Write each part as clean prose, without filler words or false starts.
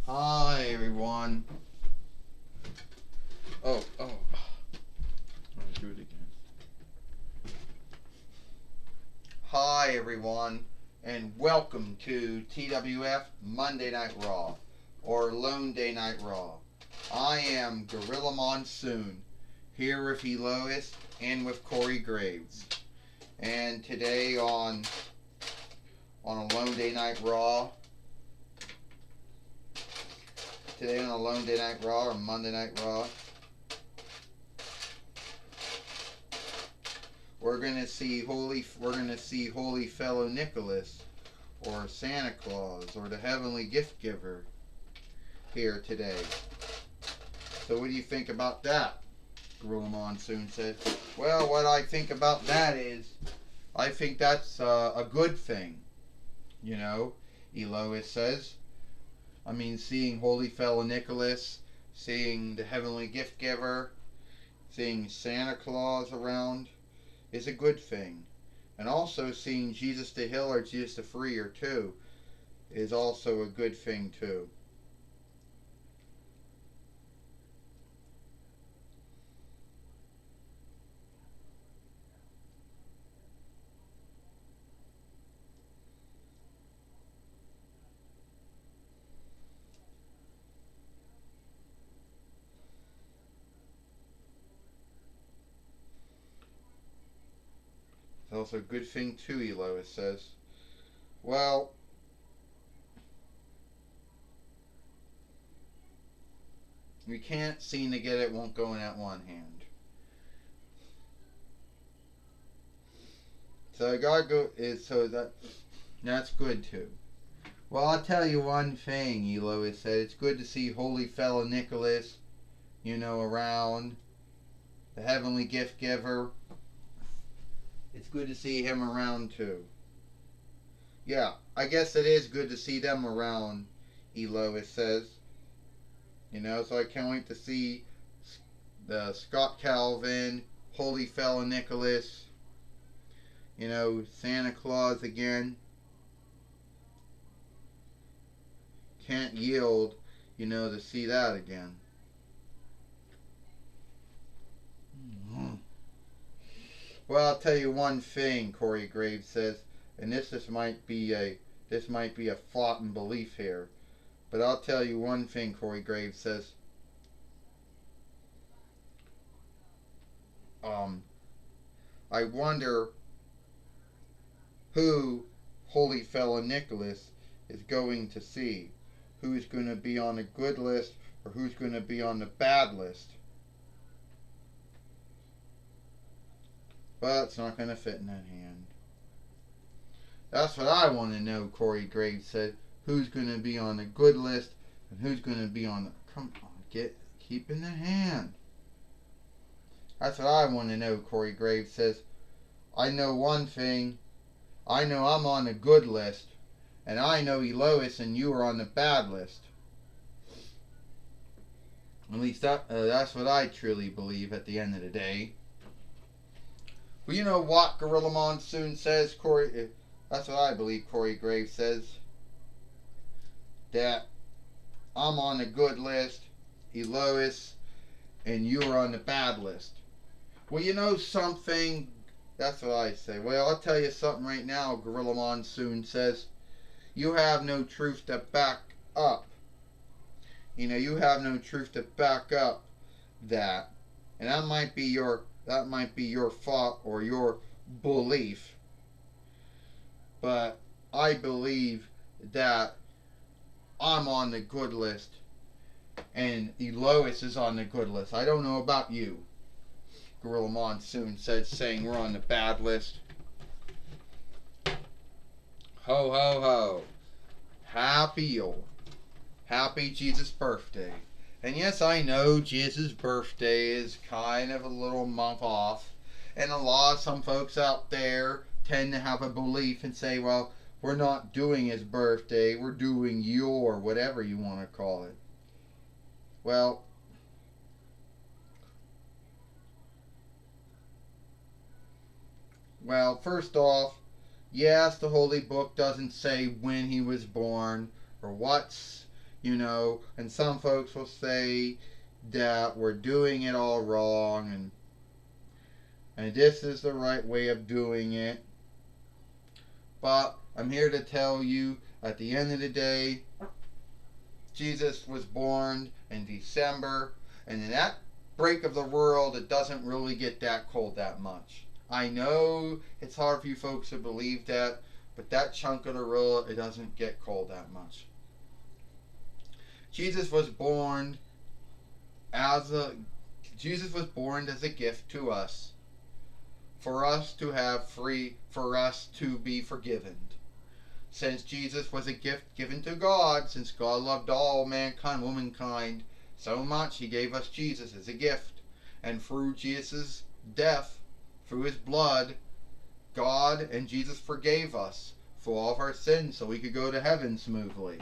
Hi everyone. Oh. I'll do it again. Hi everyone, and welcome to TWF Monday Night Raw, or Lone Day Night Raw. I am Gorilla Monsoon, here with Elois and with Corey Graves. And today on a Lone Day Night Raw, or Monday Night Raw, we're gonna see Holy Fellow Nicholas, or Santa Claus, or the Heavenly Gift Giver here today. So what do you think about that? Gorilla Monsoon said. Well, what I think about that is, I think that's a good thing. You know, Elois says. I mean, seeing Holy Fellow Nicholas, seeing the Heavenly Gift Giver, seeing Santa Claus around is a good thing. And also seeing Jesus the Hill or Jesus the Freer too is also a good thing too. It's also a good thing too, Elois says. Well, we can't seem to get it, won't go in that one hand. So I gotta go that's good too. Well, I'll tell you one thing, Elois said. It's good to see Holy Fellow Nicholas, around. The Heavenly Gift Giver. It's good to see him around too. Yeah, I guess it is good to see them around, Elois says. So I can't wait to see the Scott Calvin, Holy Fellow Nicholas, Santa Claus again. Can't yield, to see that again. Well, I'll tell you one thing, Corey Graves says, and this might be a thought and belief here, but I'll tell you one thing, Corey Graves says. I wonder who Holy Fellow Nicholas is going to see. Who's going to be on the good list or who's going to be on the bad list. But it's not going to fit in that hand. That's what I want to know, Corey Graves said. Who's going to be on the good list and who's going to be on the... Come on, keep in the hand. That's what I want to know, Corey Graves says. I know one thing. I know I'm on the good list. And I know Elois and you are on the bad list. At least that's what I truly believe at the end of the day. Well, you know what Gorilla Monsoon says, Corey? That's what I believe Corey Graves says. That I'm on the good list, Elois, and you are on the bad list. Well, you know something? That's what I say. Well, I'll tell you something right now, Gorilla Monsoon says. You have no truth to back up. You have no truth to back up that. And that might be your thought or your belief. But I believe that I'm on the good list and Elois is on the good list. I don't know about you. Gorilla Monsoon said, saying we're on the bad list. Ho ho ho. Happy Jesus birthday. And yes, I know Jesus' birthday is kind of a little month off. And some folks out there tend to have a belief and say, well, we're not doing his birthday, we're doing your, whatever you want to call it. Well, first off, yes, the Holy Book doesn't say when he was born or what's, and some folks will say that we're doing it all wrong, and this is the right way of doing it. But I'm here to tell you, at the end of the day, Jesus was born in December, and in that break of the world, it doesn't really get that cold that much. I know it's hard for you folks to believe that, but that chunk of the world, it doesn't get cold that much. Jesus was born as a gift to us, for us to have free, for us to be forgiven. Since Jesus was a gift given to God, since God loved all mankind, womankind, so much, he gave us Jesus as a gift. And through Jesus' death, through his blood, God and Jesus forgave us for all of our sins so we could go to heaven smoothly.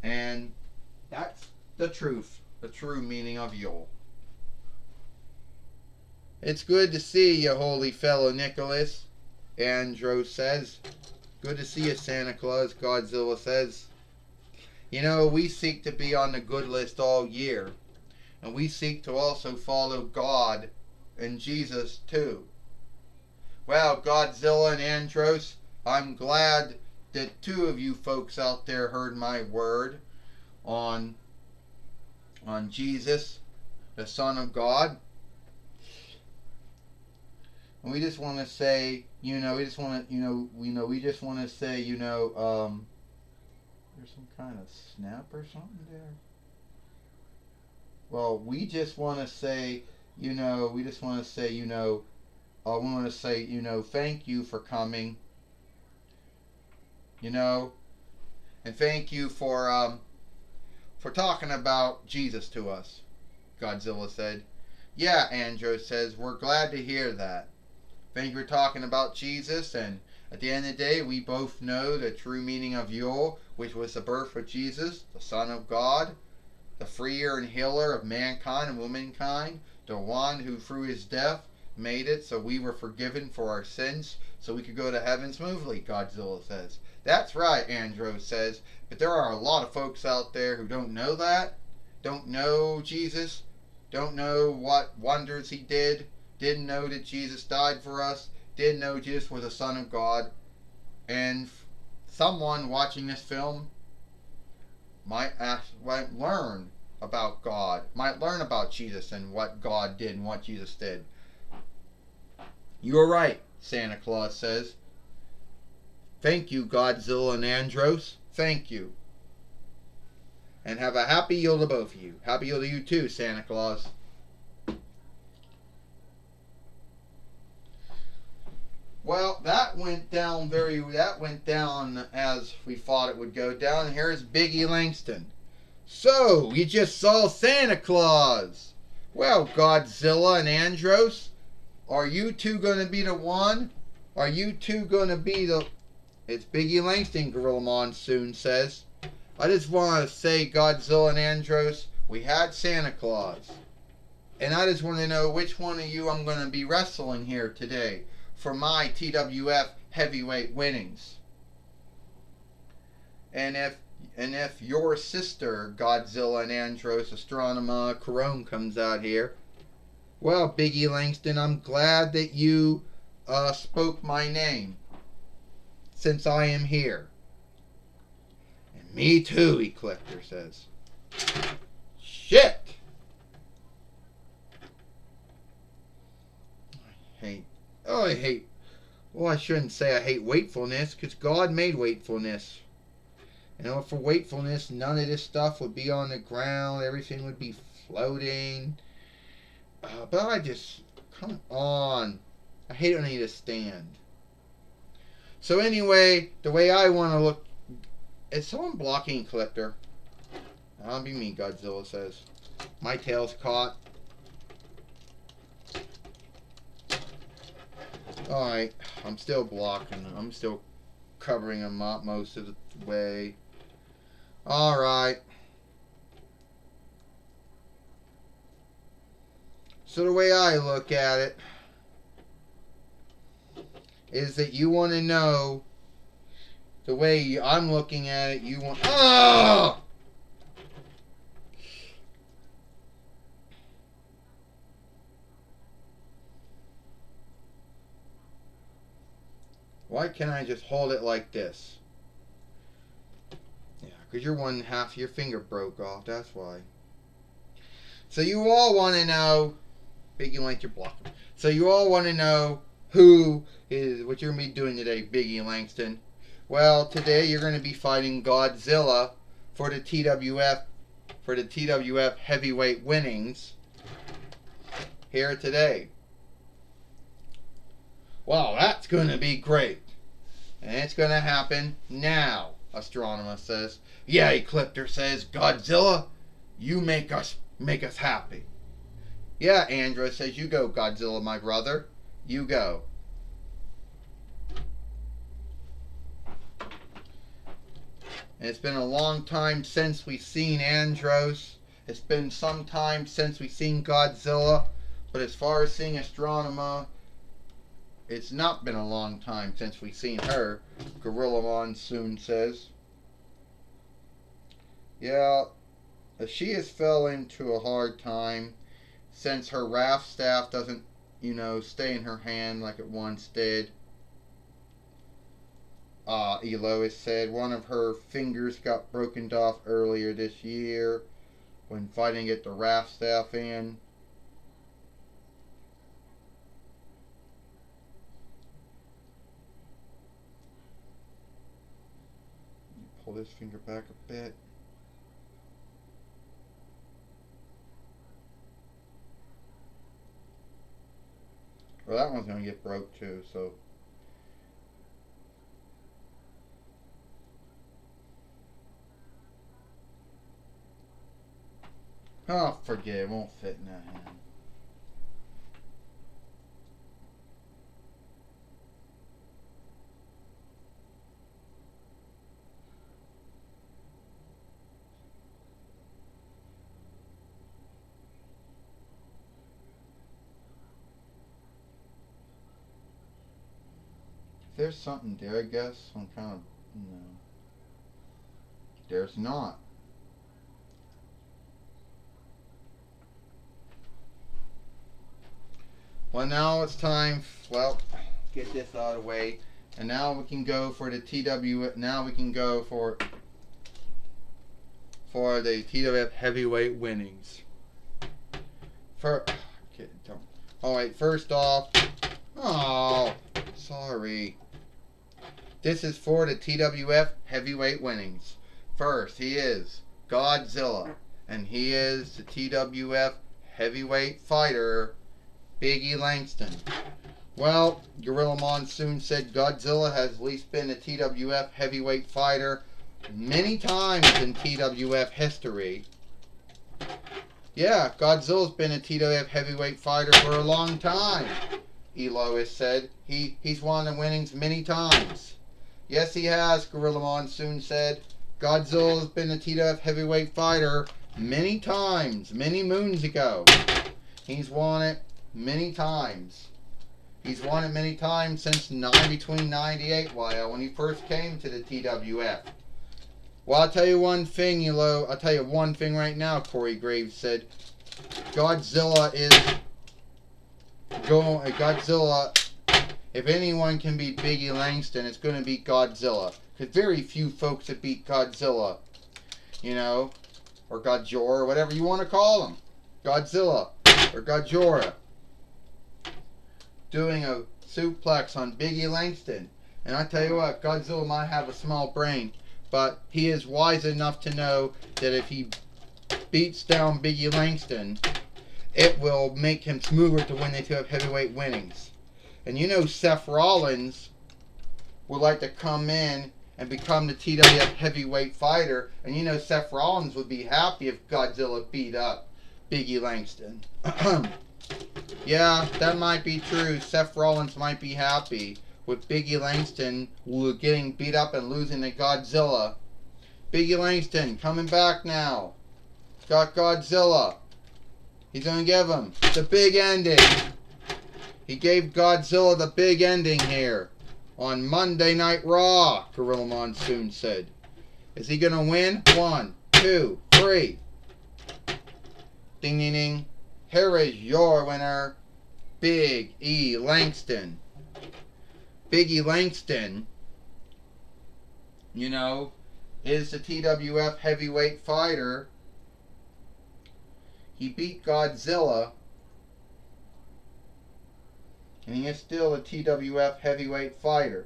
And that's the true meaning of Yule. It's good to see you, holy fellow Nicholas, Andros says. Good to see you, Santa Claus, Godzilla says. We seek to be on the good list all year. And we seek to also follow God and Jesus too. Well, Godzilla and Andros, I'm glad that two of you folks out there heard my word on Jesus, the Son of God. And we just want to say, there's some kind of snap or something there. Well, we just want to say, thank you for coming, and thank you for talking about Jesus to us, Godzilla said. Yeah, Andros says, we're glad to hear that. Thank you for talking about Jesus, and at the end of the day, we both know the true meaning of Yule, which was the birth of Jesus, the Son of God, the freer and healer of mankind and womankind, the one who through his death made it so we were forgiven for our sins, so we could go to heaven smoothly, Godzilla says. That's right, Andros says, but there are a lot of folks out there who don't know that, don't know Jesus, don't know what wonders he did, didn't know that Jesus died for us, didn't know Jesus was the Son of God, and someone watching this film might learn about God, might learn about Jesus and what God did and what Jesus did. You're right, Santa Claus says. Thank you, Godzilla and Andros. Thank you. And have a happy Yule to both of you. Happy Yule to you too, Santa Claus. Well, that went down as we thought it would go down. And here's Biggie Langston. So, you just saw Santa Claus. Well, Godzilla and Andros, are you two going to be the one? Are you two going to be the... It's Biggie Langston, Gorilla Monsoon says. I just want to say, Godzilla and Andros, we had Santa Claus. And I just want to know which one of you I'm going to be wrestling here today for my TWF heavyweight winnings. And if your sister, Godzilla and Andros Astronema Corone, comes out here, well, Biggie Langston, I'm glad that you spoke my name, since I am here. And me too, Ecliptor says. Shit! I shouldn't say I hate wakefulness, because God made wakefulness. And for wakefulness, none of this stuff would be on the ground, everything would be floating. But I just, come on. I hate when I need to stand. So anyway, the way I want to look, is someone blocking Ecliptor? That'll be me, Godzilla says. My tail's caught. Alright, I'm still blocking. I'm still covering them up most of the way. Alright. So the way I look at it is that you want to know the way I'm looking at it, you want... Oh! Why can't I just hold it like this? Yeah, because your one half of your finger broke off. That's why. So you all want to know, Biggie Langston, you're blocking. So you all want to know who is, what you're going to be doing today, Biggie Langston. Well, today you're going to be fighting Godzilla for the TWF heavyweight winnings here today. Wow, that's going to be great. And it's going to happen now, Astronomer says. Yeah, Ecliptor says, Godzilla, you make us happy. Yeah, Andros says, you go, Godzilla, my brother. You go. And it's been a long time since we've seen Andros. It's been some time since we've seen Godzilla. But as far as seeing Astronomer, it's not been a long time since we've seen her, Gorilla Monsoon says. Yeah, she has fell into a hard time since her Wrath staff doesn't, stay in her hand like it once did. Elois said one of her fingers got broken off earlier this year when fighting at the Wrath staff in. Pull this finger back a bit. Well, that one's going to get broke too, so. Oh, forget it. It won't fit in that hand. There's something there, I guess. Some kind of, There's not. Well, now it's time. Well, get this out of the way, and now we can go for the TW. Now we can go for the TWF heavyweight winnings. All right. First off, oh, sorry. This is for the TWF heavyweight winnings. First, he is Godzilla, and he is the TWF heavyweight fighter, Biggie Langston. Well, Gorilla Monsoon said Godzilla has at least been a TWF heavyweight fighter many times in TWF history. Yeah, Godzilla's been a TWF heavyweight fighter for a long time, Elois said. He's won the winnings many times. Yes, he has, Gorilla Monsoon said. Godzilla's been a TWF heavyweight fighter many times, many moons ago. He's won it many times. He's won it many times since between 98, when he first came to the TWF. Well, I'll tell you one thing, I'll tell you one thing right now, Corey Graves said. Godzilla, if anyone can beat Biggie Langston, it's going to be Godzilla. Because very few folks have beat Godzilla. Or Godzilla, or whatever you want to call him. Godzilla, or Godzilla. Doing a suplex on Biggie Langston. And I tell you what, Godzilla might have a small brain, but he is wise enough to know that if he beats down Biggie Langston, it will make him smoother to win the two heavyweight winnings. And Seth Rollins would like to come in and become the TWF heavyweight fighter. And Seth Rollins would be happy if Godzilla beat up Biggie Langston. Yeah, that might be true. Seth Rollins might be happy with Biggie Langston getting beat up and losing to Godzilla. Biggie Langston coming back now. Got Godzilla. He's going to give him the big ending. He gave Godzilla the big ending here on Monday Night Raw, Gorilla Monsoon said. Is he going to win? 1, 2, 3. Ding, ding, ding. Here is your winner, Big E. Langston. Biggie Langston, you know, is the TWF heavyweight fighter. He beat Godzilla, and he is still a TWF heavyweight fighter.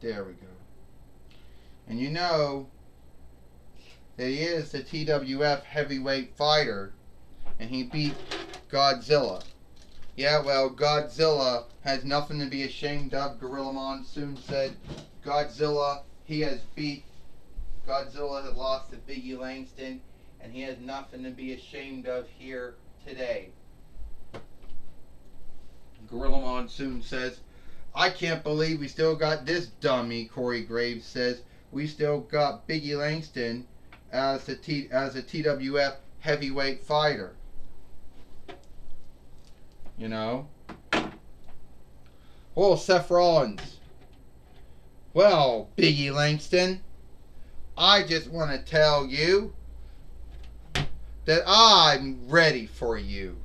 There we go. And you know that he is the TWF heavyweight fighter, and he beat Godzilla. Yeah, well, Godzilla has nothing to be ashamed of. Gorilla Monsoon said Godzilla had lost to Biggie Langston, and he has nothing to be ashamed of here today. Gorilla Monsoon says, I can't believe we still got this dummy. Corey Graves says, we still got Biggie Langston as a TWF heavyweight fighter. You know? Well, Seth Rollins. Well, Biggie Langston, I just want to tell you that I'm ready for you.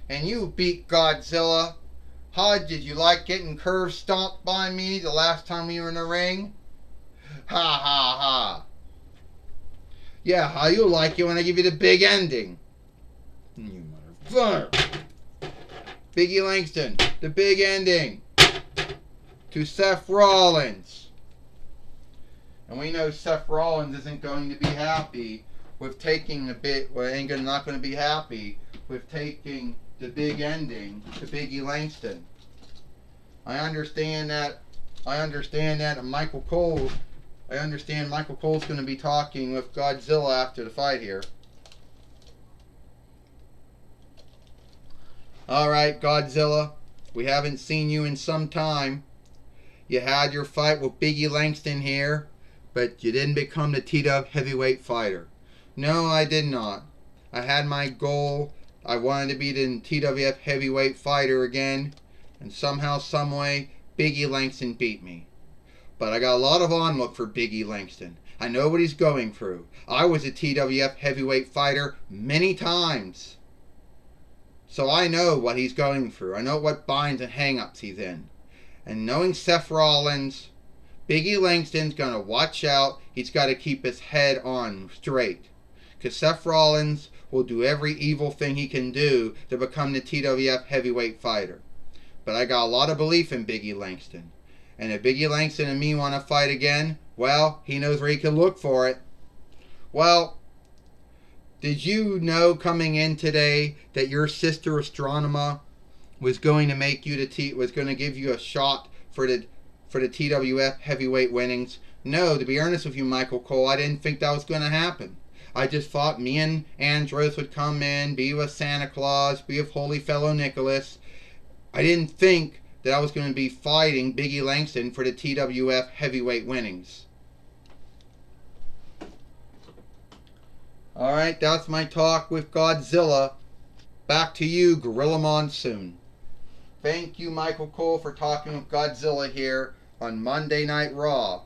And you beat Godzilla. How did you like getting curve stomped by me the last time we were in the ring? Ha ha ha. Yeah, how you like it when I give you the big ending? You motherfucker. Biggie Langston, the big ending to Seth Rollins. And we know Seth Rollins isn't going to be happy with taking not going to be happy with taking the big ending to Biggie Langston. I understand that Michael Cole Cole's going to be talking with Godzilla after the fight here. Alright, Godzilla, we haven't seen you in some time. You had your fight with Biggie Langston here, but you didn't become the TWF heavyweight fighter. No, I did not. I had my goal. I wanted to be the TWF heavyweight fighter again, and somehow, someway, Biggie Langston beat me. But I got a lot of onlook for Biggie Langston. I know what he's going through. I was a TWF heavyweight fighter many times. So I know what he's going through. I know what binds and hang-ups he's in. And knowing Seth Rollins, Biggie Langston's going to watch out. He's got to keep his head on straight. Because Seth Rollins will do every evil thing he can do to become the TWF heavyweight fighter. But I got a lot of belief in Biggie Langston. And if Biggie Langston and me want to fight again, well, he knows where he can look for it. Well, did you know coming in today that your sister Astronema was going to make you was going to give you a shot for the TWF heavyweight winnings? No, to be honest with you, Michael Cole, I didn't think that was going to happen. I just thought me and Andros would come in, be with Santa Claus, be with Holy Fellow Nicholas. I didn't think that I was going to be fighting Biggie Langston for the TWF heavyweight winnings. Alright, that's my talk with Godzilla. Back to you, Gorilla Monsoon. Thank you, Michael Cole, for talking with Godzilla here on Monday Night Raw,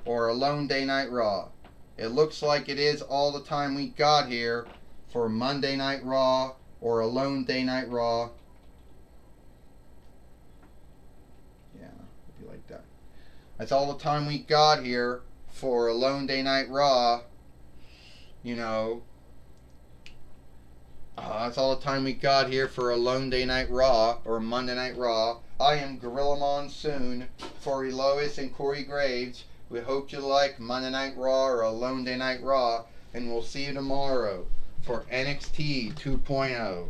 or Alone Day Night Raw. It looks like it is all the time we got here for Monday Night Raw, or Alone Day Night Raw. Yeah, it'd be like that. That's all the time we got here for Alone Day Night Raw. You know, that's all the time we got here for Alone Day Night Raw, or Monday Night Raw. I am Gorilla Monsoon for Elois and Corey Graves. We hope you like Monday Night Raw or Alone Day Night Raw, and we'll see you tomorrow for NXT 2.0.